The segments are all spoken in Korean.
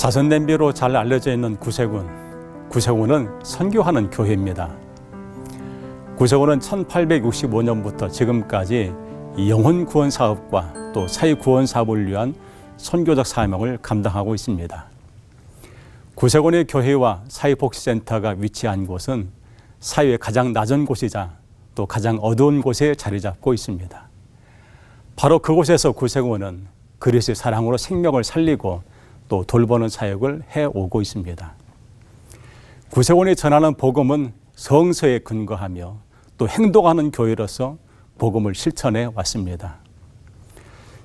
자선 냄비로 잘 알려져 있는 구세군. 구세군은 선교하는 교회입니다. 구세군은 1865년부터 지금까지 영혼 구원 사업과 또 사회 구원 사업을 위한 선교적 사명을 감당하고 있습니다. 구세군의 교회와 사회복지센터가 위치한 곳은 사회의 가장 낮은 곳이자 또 가장 어두운 곳에 자리 잡고 있습니다. 바로 그곳에서 구세군은 그리스도의 사랑으로 생명을 살리고 또 돌보는 사역을 해오고 있습니다. 구세군이 전하는 복음은 성서에 근거하며 또 행동하는 교회로서 복음을 실천해 왔습니다.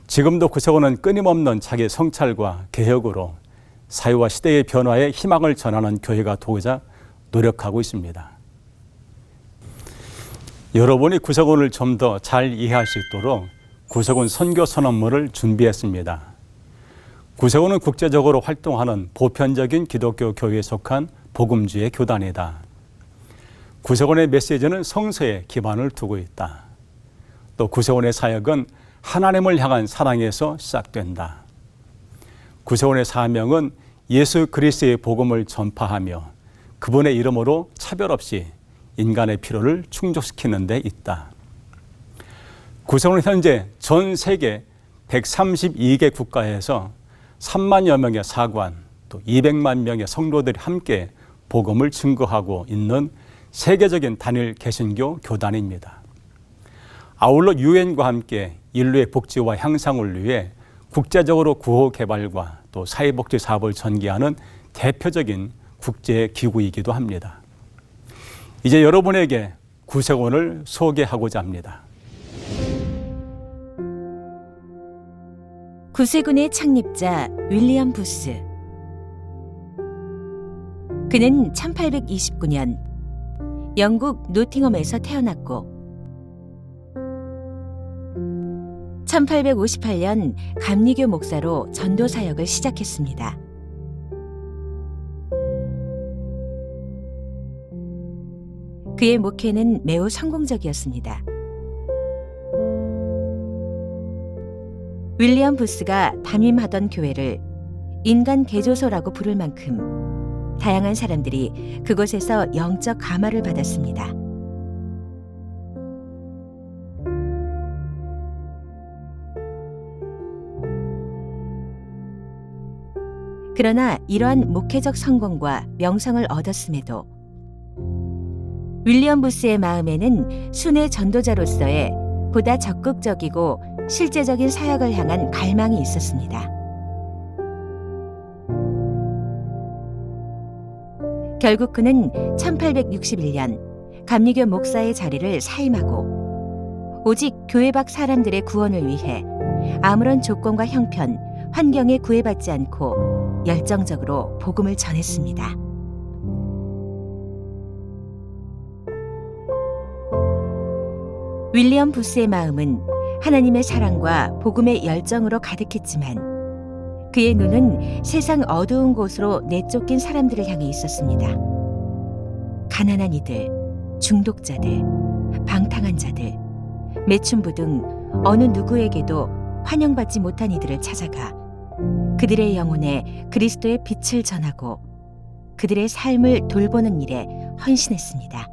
지금도 구세군은 끊임없는 자기 성찰과 개혁으로 사회와 시대의 변화에 희망을 전하는 교회가 되고자 노력하고 있습니다. 여러분이 구세군을 좀 더 잘 이해할 수 있도록 구세군 선교 선언문을 준비했습니다. 구세군은 국제적으로 활동하는 보편적인 기독교 교회에 속한 복음주의 교단이다. 구세군의 메시지는 성서에 기반을 두고 있다. 또 구세군의 사역은 하나님을 향한 사랑에서 시작된다. 구세군의 사명은 예수 그리스도의 복음을 전파하며 그분의 이름으로 차별 없이 인간의 필요를 충족시키는 데 있다. 구세군은 현재 전 세계 132개 국가에서 3만여 명의 사관, 또 200만 명의 성도들이 함께 복음을 증거하고 있는 세계적인 단일 개신교 교단입니다. 아울러 유엔과 함께 인류의 복지와 향상을 위해 국제적으로 구호 개발과 또 사회복지 사업을 전개하는 대표적인 국제기구이기도 합니다. 이제 여러분에게 구세군을 소개하고자 합니다. 구세군의 창립자 윌리엄 부스. 그는 1829년 영국 노팅엄에서 태어났고 1858년 감리교 목사로 전도 사역을 시작했습니다. 그의 목회는 매우 성공적이었습니다. 윌리엄 부스가 담임하던 교회를 인간 개조소라고 부를 만큼 다양한 사람들이 그곳에서 영적 감화를 받았습니다. 그러나 이러한 목회적 성공과 명성을 얻었음에도 윌리엄 부스의 마음에는 순회 전도자로서의 보다 적극적이고 실제적인 사역을 향한 갈망이 있었습니다. 결국 그는 1861년 감리교 목사의 자리를 사임하고 오직 교회 밖 사람들의 구원을 위해 아무런 조건과 형편, 환경에 구애받지 않고 열정적으로 복음을 전했습니다. 윌리엄 부스의 마음은 하나님의 사랑과 복음의 열정으로 가득했지만 그의 눈은 세상 어두운 곳으로 내쫓긴 사람들을 향해 있었습니다. 가난한 이들, 중독자들, 방탕한 자들, 매춘부 등 어느 누구에게도 환영받지 못한 이들을 찾아가 그들의 영혼에 그리스도의 빛을 전하고 그들의 삶을 돌보는 일에 헌신했습니다.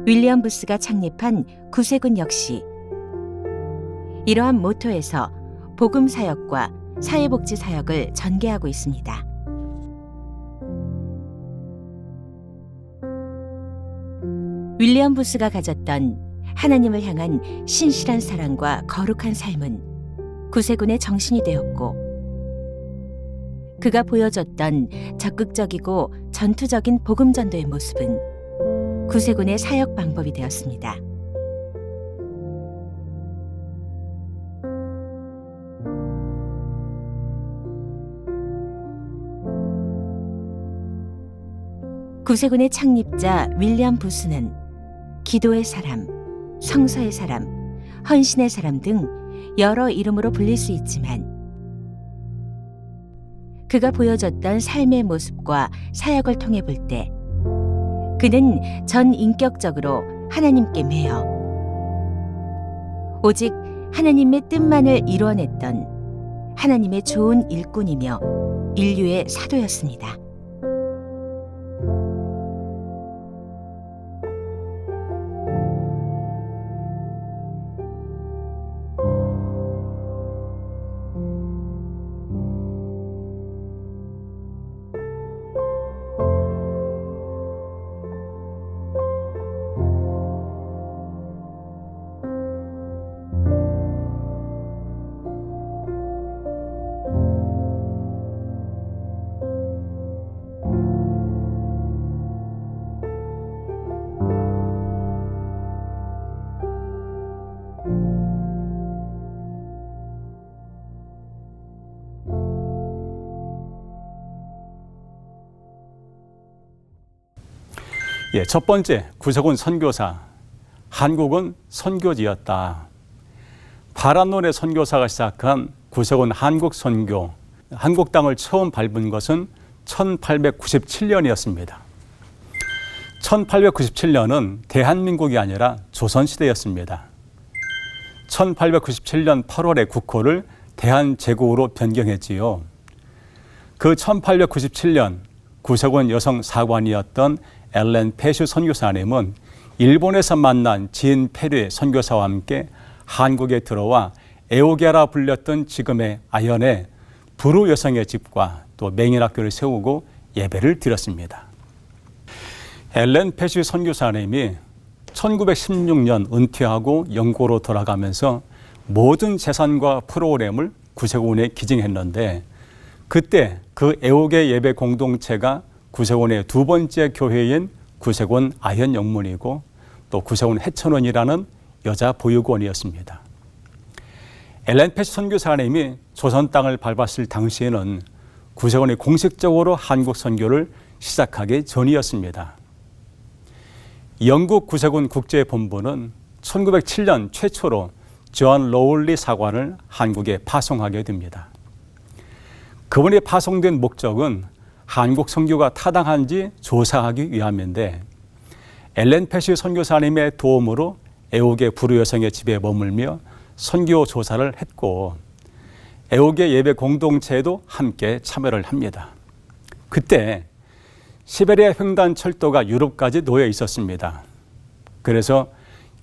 윌리엄 부스가 창립한 구세군 역시 이러한 모토에서 복음 사역과 사회복지 사역을 전개하고 있습니다. 윌리엄 부스가 가졌던 하나님을 향한 신실한 사랑과 거룩한 삶은 구세군의 정신이 되었고 그가 보여줬던 적극적이고 전투적인 복음 전도의 모습은 구세군의 사역 방법이 되었습니다. 구세군의 창립자 윌리엄 부스는 기도의 사람, 성서의 사람, 헌신의 사람 등 여러 이름으로 불릴 수 있지만 그가 보여줬던 삶의 모습과 사역을 통해 볼 때 그는 전 인격적으로 하나님께 매여 오직 하나님의 뜻만을 이루어냈던 하나님의 좋은 일꾼이며 인류의 사도였습니다. 첫 번째, 구세군 선교사. 한국은 선교지였다. 파란노래 선교사가 시작한 구세군 한국 선교, 한국 땅을 처음 밟은 것은 1897년이었습니다. 1897년은 대한민국이 아니라 조선시대였습니다. 1897년 8월에 국호를 대한제국으로 변경했지요. 그 1897년 구세군 여성 사관이었던 엘렌 페슈 선교사님은 일본에서 만난 지인 페르의 선교사와 함께 한국에 들어와 에오게라 불렸던 지금의 아현에 부르 여성의 집과 또 맹인학교를 세우고 예배를 드렸습니다. 엘렌 페슈 선교사님이 1916년 은퇴하고 영국으로 돌아가면서 모든 재산과 프로그램을 구세군에 기증했는데 그때 그 에오게 예배 공동체가 구세군의 두 번째 교회인 구세군 아현 영문이고 또 구세군 해천원이라는 여자 보육원이었습니다. 엘렌 페슈 선교사님이 조선 땅을 밟았을 당시에는 구세군이 공식적으로 한국 선교를 시작하기 전이었습니다. 영국 구세군 국제본부는 1907년 최초로 존 로울리 사관을 한국에 파송하게 됩니다. 그분이 파송된 목적은 한국 선교가 타당한지 조사하기 위함인데 엘렌 페슈 선교사님의 도움으로 에오게 부르 여성의 집에 머물며 선교 조사를 했고 에오게 예배 공동체에도 함께 참여를 합니다. 그때 시베리아 횡단 철도가 유럽까지 놓여 있었습니다. 그래서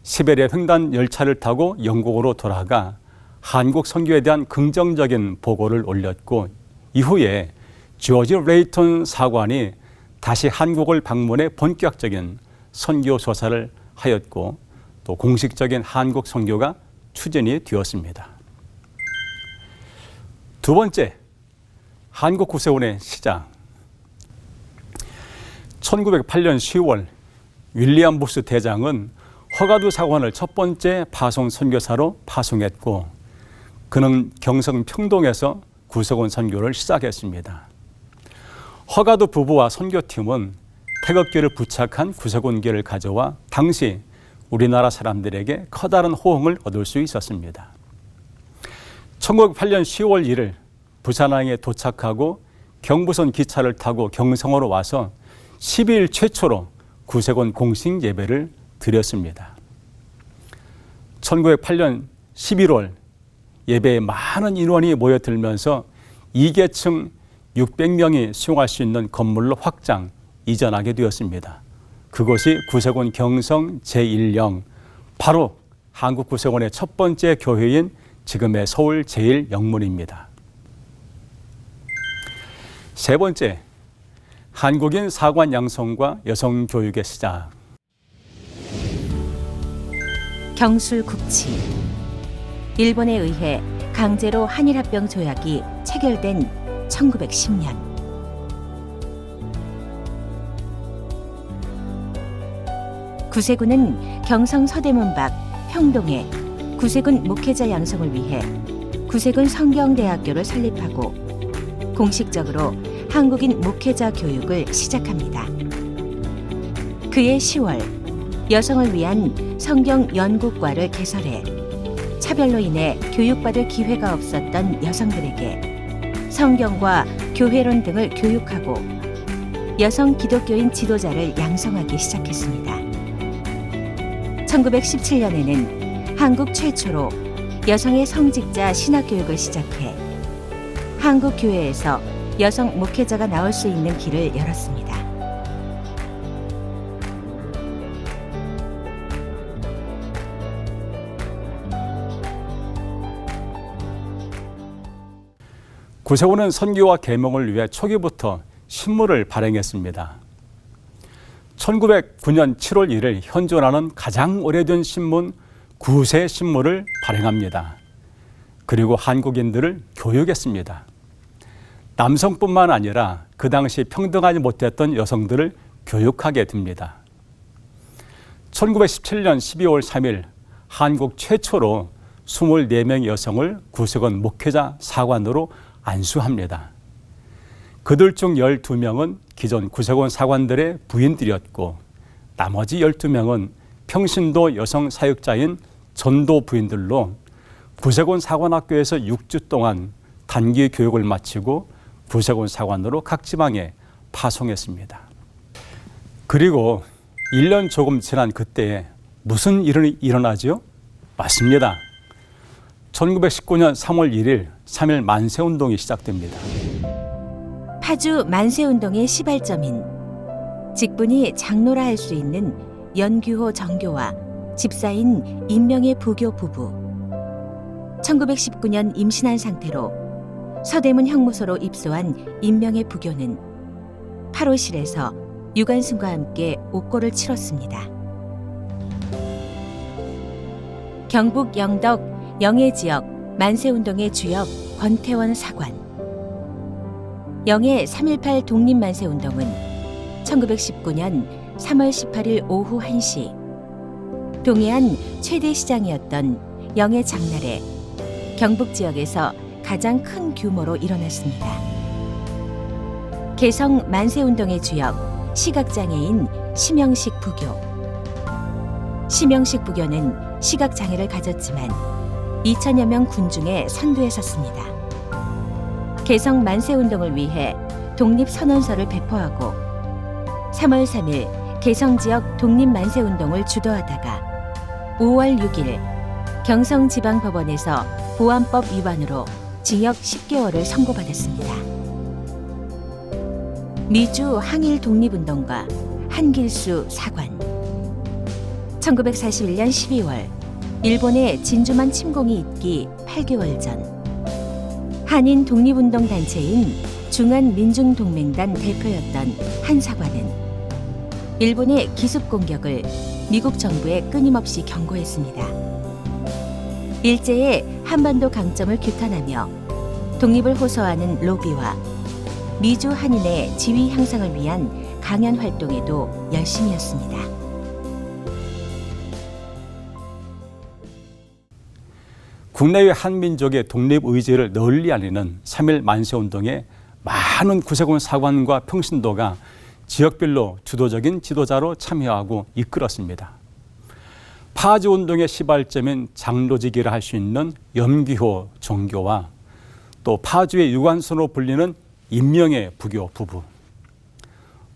시베리아 횡단 열차를 타고 영국으로 돌아가 한국 선교에 대한 긍정적인 보고를 올렸고 이후에 조지 레이턴 사관이 다시 한국을 방문해 본격적인 선교 조사를 하였고 또 공식적인 한국 선교가 추진이 되었습니다. 두 번째, 한국 구세군의 시작. 1908년 10월 윌리엄 부스 대장은 허가두 사관을 첫 번째 파송 선교사로 파송했고 그는 경성 평동에서 구세군 선교를 시작했습니다. 허가두 부부와 선교팀은 태극기를 부착한 구세군기를 가져와 당시 우리나라 사람들에게 커다란 호응을 얻을 수 있었습니다. 1908년 10월 1일 부산항에 도착하고 경부선 기차를 타고 경성으로 와서 12일 최초로 구세군 공식 예배를 드렸습니다. 1908년 11월 예배에 많은 인원이 모여들면서 2계층 600명이 수용할 수 있는 건물로 확장, 이전하게 되었습니다. 그것이 구세군 경성 제1영, 바로 한국 구세군의 첫 번째 교회인 지금의 서울 제1영문입니다. 세 번째, 한국인 사관 양성과 여성 교육의 시작. 경술 국치. 일본에 의해 강제로 한일합병 조약이 체결된 1910년. 구세군은 경성 서대문 밖 평동에 구세군 목회자 양성을 위해 구세군 성경대학교를 설립하고 공식적으로 한국인 목회자 교육을 시작합니다. 그해 10월 여성을 위한 성경 연구과를 개설해 차별로 인해 교육받을 기회가 없었던 여성들에게 성경과 교회론 등을 교육하고 여성 기독교인 지도자를 양성하기 시작했습니다. 1917년에는 한국 최초로 여성의 성직자 신학교육을 시작해 한국 교회에서 여성 목회자가 나올 수 있는 길을 열었습니다. 구세군은 선교와 계몽을 위해 초기부터 신문을 발행했습니다. 1909년 7월 1일 현존하는 가장 오래된 신문 구세신문을 발행합니다. 그리고 한국인들을 교육했습니다. 남성뿐만 아니라 그 당시 평등하지 못했던 여성들을 교육하게 됩니다. 1917년 12월 3일 한국 최초로 24명의 여성을 구세군 목회자 사관으로 안수합니다. 그들 중 12명은 기존 구세군 사관들의 부인들이었고 나머지 12명은 평신도 여성 사역자인 전도 부인들로 구세군 사관학교에서 6주 동안 단기 교육을 마치고 구세군 사관으로 각 지방에 파송했습니다. 그리고 1년 조금 지난 그때에 무슨 일이 일어나죠? 맞습니다. 1919년 3월 1일 3.1 만세운동이 시작됩니다. 파주 만세운동의 시발점인 직분이 장로라 할 수 있는 연규호 정교와 집사인 임명의 부교 부부. 1919년 임신한 상태로 서대문 형무소로 입소한 임명의 부교는 8호실에서 유관순과 함께 옥고를 치렀습니다. 경북 영덕 영해 지역 만세운동의 주역 권태원 사관. 영해 3.18 독립만세운동은 1919년 3월 18일 오후 1시 동해안 최대 시장이었던 영해 장날에 경북 지역에서 가장 큰 규모로 일어났습니다. 개성 만세운동의 주역 시각장애인 심영식 부교. 심영식 부교는 시각장애를 가졌지만 2천여 명 군중에 선두에 섰습니다. 개성 만세운동을 위해 독립선언서를 배포하고 3월 3일 개성 지역 독립만세운동을 주도하다가 5월 6일 경성지방법원에서 보안법 위반으로 징역 10개월을 선고받았습니다. 미주 항일 독립운동가 한길수 사관. 1941년 12월 일본의 진주만 침공이 있기 8개월 전 한인 독립운동 단체인 중한민중동맹단 대표였던 한 사관은 일본의 기습 공격을 미국 정부에 끊임없이 경고했습니다. 일제의 한반도 강점을 규탄하며 독립을 호소하는 로비와 미주 한인의 지위 향상을 위한 강연 활동에도 열심이었습니다. 국내외 한민족의 독립의지를 널리 알리는 3.1 만세운동에 많은 구세군 사관과 평신도가 지역별로 주도적인 지도자로 참여하고 이끌었습니다. 파주운동의 시발점인 장로직이라 할 수 있는 염기호 정교와 또 파주의 유관순으로 불리는 임명의 부교 부부,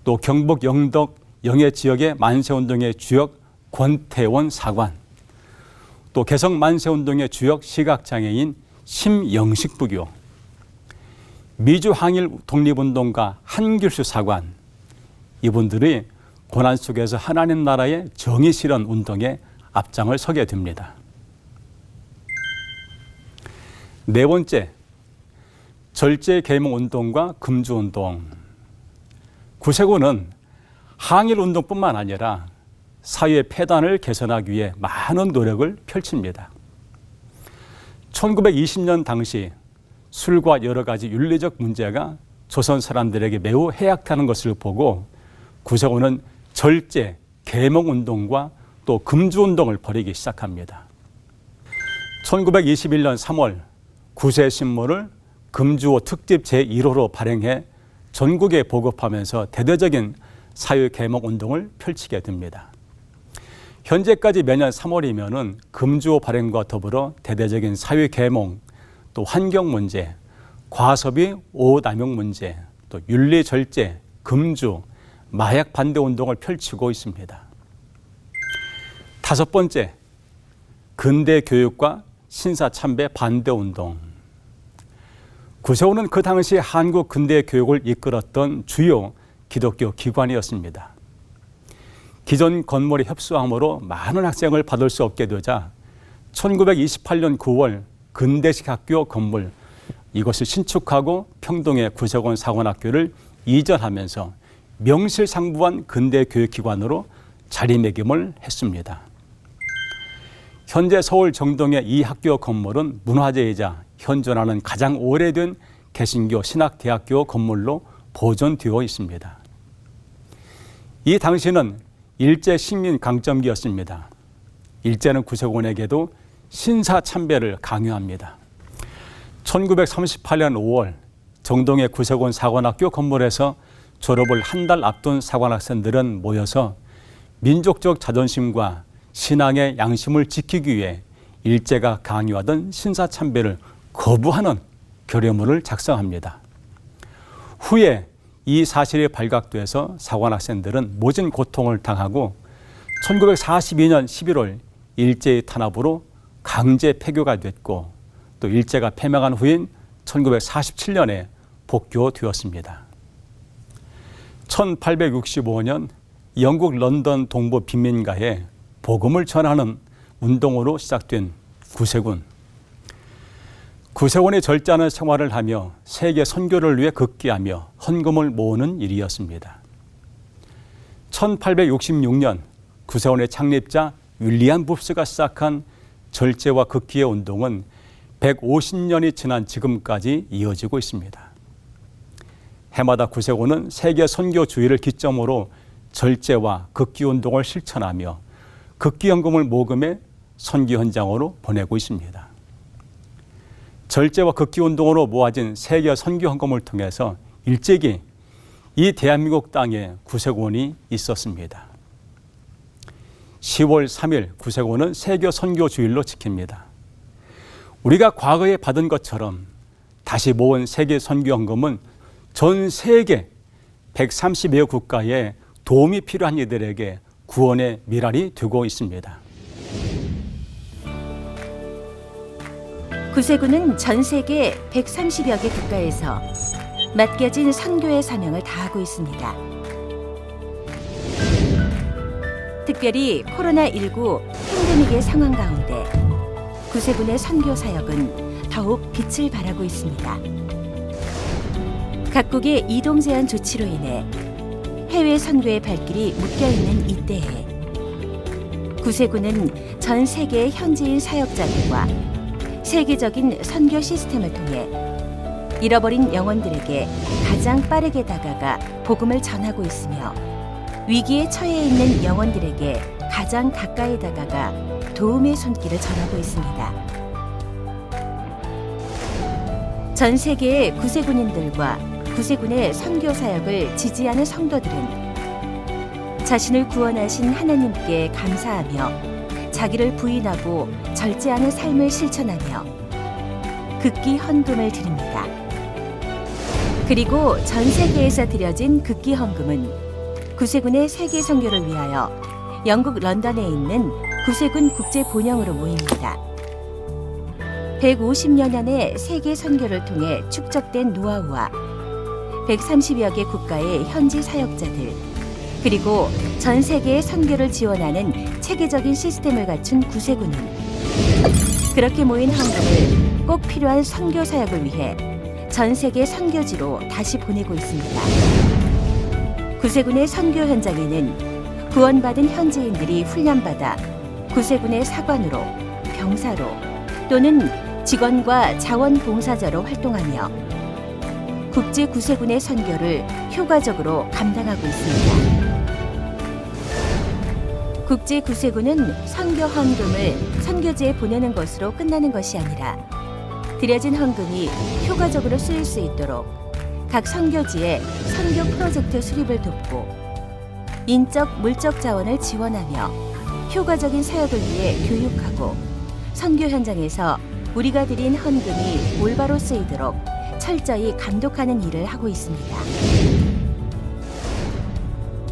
또 경북 영덕 영해 지역의 만세운동의 주역 권태원 사관, 또 개성 만세운동의 주역 시각장애인 심영식 부교, 미주 항일 독립운동가 한길수 사관, 이분들이 고난 속에서 하나님 나라의 정의 실현 운동에 앞장을 서게 됩니다. 네 번째, 절제 계몽 운동과 금주 운동. 구세군은 항일 운동뿐만 아니라 사회 폐단을 개선하기 위해 많은 노력을 펼칩니다. 1920년 당시 술과 여러 가지 윤리적 문제가 조선 사람들에게 매우 해악하는 것을 보고 구세군은 절제, 계몽 운동과 또 금주 운동을 벌이기 시작합니다. 1921년 3월 구세신문을 금주호 특집 제1호로 발행해 전국에 보급하면서 대대적인 사회 계몽 운동을 펼치게 됩니다. 현재까지 매년 3월이면은 금주호 발행과 더불어 대대적인 사회 계몽, 또 환경 문제, 과소비 오남용 문제, 또 윤리 절제, 금주, 마약 반대 운동을 펼치고 있습니다. 다섯 번째, 근대 교육과 신사 참배 반대 운동. 구세군은 그 당시 한국 근대 교육을 이끌었던 주요 기독교 기관이었습니다. 기존 건물이 협소함으로 많은 학생을 받을 수 없게 되자 1928년 9월 근대식 학교 건물 이것을 신축하고 평동의 구세군 사관학교를 이전하면서 명실상부한 근대 교육기관으로 자리매김을 했습니다. 현재 서울 정동의 이 학교 건물은 문화재이자 현존하는 가장 오래된 개신교 신학대학교 건물로 보존되어 있습니다. 이 당시는 일제 식민 강점기였습니다. 일제는 구세군에게도 신사 참배를 강요합니다. 1938년 5월 정동의 구세군 사관학교 건물에서 졸업을 한 달 앞둔 사관학생들은 모여서 민족적 자존심과 신앙의 양심을 지키기 위해 일제가 강요하던 신사 참배를 거부하는 결의문을 작성합니다. 후에 이 사실이 발각돼서 사관학생들은 모진 고통을 당하고 1942년 11월 일제의 탄압으로 강제 폐교가 됐고 또 일제가 패망한 후인 1947년에 복교되었습니다. 1865년 영국 런던 동부 빈민가에 복음을 전하는 운동으로 시작된 구세군. 구세군이 절제하는 생활을 하며 세계 선교를 위해 극기하며 헌금을 모으는 일이었습니다. 1866년 구세군의 창립자 윌리엄 붑스가 시작한 절제와 극기의 운동은 150년이 지난 지금까지 이어지고 있습니다. 해마다 구세군은 세계 선교주의를 기점으로 절제와 극기 운동을 실천하며 극기 헌금을 모금해 선교 현장으로 보내고 있습니다. 절제와 극기 운동으로 모아진 세계 선교 헌금을 통해서 일제기 이 대한민국 땅에 구세군이 있었습니다. 10월 3일 구세군은 세계 선교 주일로 지킵니다. 우리가 과거에 받은 것처럼 다시 모은 세계 선교 헌금은 전 세계 130여 국가에 도움이 필요한 이들에게 구원의 미랄이 되고 있습니다. 구세군은 전 세계 130여 개 국가에서 맡겨진 선교의 사명을 다하고 있습니다. 특별히 코로나19 팬데믹의 상황 가운데 구세군의 선교 사역은 더욱 빛을 발하고 있습니다. 각국의 이동 제한 조치로 인해 해외 선교의 발길이 묶여있는 이때에 구세군은 전 세계의 현지인 사역자들과 세계적인 선교 시스템을 통해 잃어버린 영혼들에게 가장 빠르게 다가가 복음을 전하고 있으며 위기에 처해 있는 영혼들에게 가장 가까이 다가가 도움의 손길을 전하고 있습니다. 전 세계의 구세군인들과 구세군의 선교 사역을 지지하는 성도들은 자신을 구원하신 하나님께 감사하며 자기를 부인하고 절제하는 삶을 실천하며 극기 헌금을 드립니다. 그리고 전 세계에서 드려진 극기 헌금은 구세군의 세계 선교를 위하여 영국 런던에 있는 구세군 국제 본영으로 모입니다. 150여 년의 세계 선교를 통해 축적된 노하우와 130여 개 국가의 현지 사역자들, 그리고 전 세계의 선교를 지원하는 체계적인 시스템을 갖춘 구세군은 그렇게 모인 헌금을 꼭 필요한 선교 사역을 위해 전 세계 선교지로 다시 보내고 있습니다. 구세군의 선교 현장에는 구원받은 현지인들이 훈련받아 구세군의 사관으로, 병사로 또는 직원과 자원봉사자로 활동하며 국제 구세군의 선교를 효과적으로 감당하고 있습니다. 국제 구세군은 선교 헌금을 선교지에 보내는 것으로 끝나는 것이 아니라 드려진 헌금이 효과적으로 쓰일 수 있도록 각 선교지에 선교 프로젝트 수립을 돕고 인적, 물적 자원을 지원하며 효과적인 사역을 위해 교육하고 선교 현장에서 우리가 드린 헌금이 올바로 쓰이도록 철저히 감독하는 일을 하고 있습니다.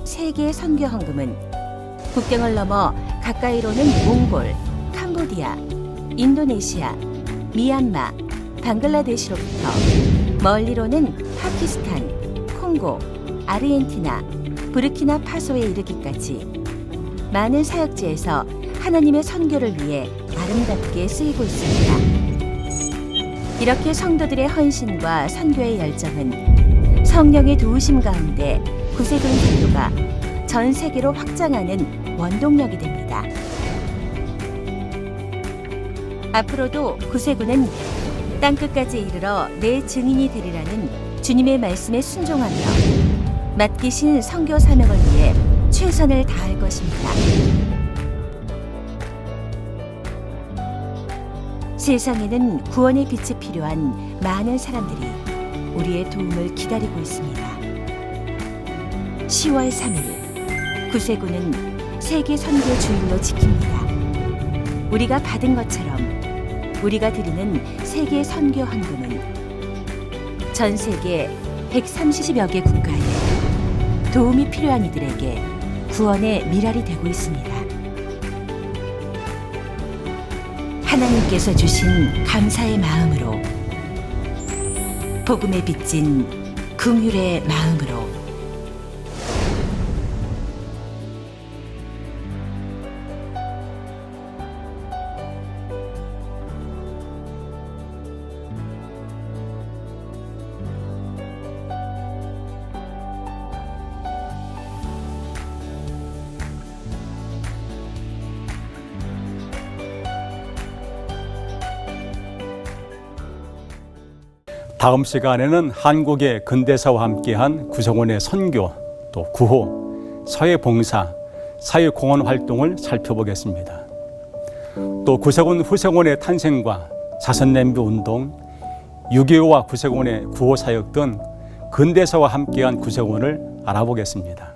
세계 선교 헌금은 국경을 넘어 가까이로는 몽골, 캄보디아, 인도네시아, 미얀마, 방글라데시로부터 멀리로는 파키스탄, 콩고, 아르헨티나, 부르키나 파소에 이르기까지 많은 사역지에서 하나님의 선교를 위해 아름답게 쓰이고 있습니다. 이렇게 성도들의 헌신과 선교의 열정은 성령의 도우심 가운데 구세군 선교가 전 세계로 확장하는 원동력이 됩니다. 앞으로도 구세군은 땅끝까지 이르러 내 증인이 되리라는 주님의 말씀에 순종하며 맡기신 선교 사명을 위해 최선을 다할 것입니다. 세상에는 구원의 빛이 필요한 많은 사람들이 우리의 도움을 기다리고 있습니다. 10월 3일 구세군은 세계 선교 주일로 지킵니다. 우리가 받은 것처럼 우리가 드리는 세계 선교 헌금은 전 세계 130여 개 국가에 도움이 필요한 이들에게 구원의 미랄이 되고 있습니다. 하나님께서 주신 감사의 마음으로, 복음에 빚진 긍휼의 마음으로 다음 시간에는 한국의 근대사와 함께한 구성원의 선교, 또 구호, 사회봉사, 사회공헌 활동을 살펴보겠습니다. 또 구세군 후세군의 탄생과 자선냄비 운동, 6.25와 구세군의 구호사역 등 근대사와 함께한 구세군을 알아보겠습니다.